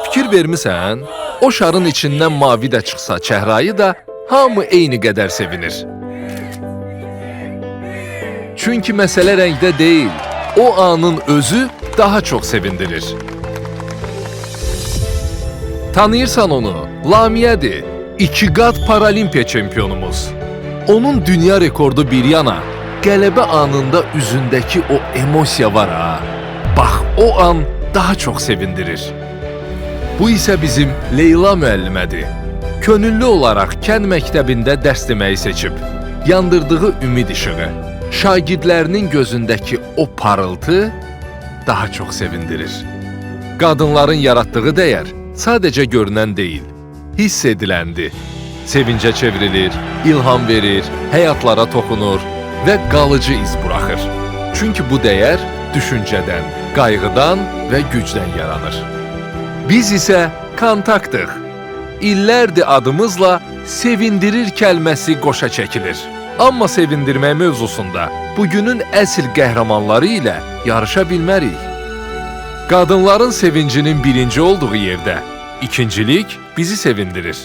Fikir vermisən? O şarın içindən mavi də çıxsa, çəhrayı da hamı eyni qədər sevinir. Çünki məsələ rəngdə deyil, o anın özü daha çox sevindirir. Tanıyırsan onu, Lamiədir, 2 qat paralimpiya çempionumuz. Onun dünya rekordu bir yana, qələbə anında üzündəki o emosiya var ha. Bax, o an daha çox sevindirir. Bu isə bizim Leyla müəllimədir. Könüllü olaraq kənd məktəbində dərs deməyi seçib. Yandırdığı ümid işığı, şagirdlərinin gözündəki o parıltı daha çox sevindirir. Qadınların yaratdığı dəyər sadəcə görünən deyil, hiss ediləndir. Sevincə çevrilir, ilham verir, həyatlara toxunur və qalıcı iz buraxır. Çünki bu dəyər düşüncədən, qayğıdan və gücdən yaranır. Biz isə kontaktıq. İllərdir adımızla sevindirir kəlməsi qoşa çəkilir. Amma sevindirmək mövzusunda bugünün əsl qəhrəmanları ilə yarışa bilmərik. Qadınların sevincinin birinci olduğu yerdə ikincilik bizi sevindirir.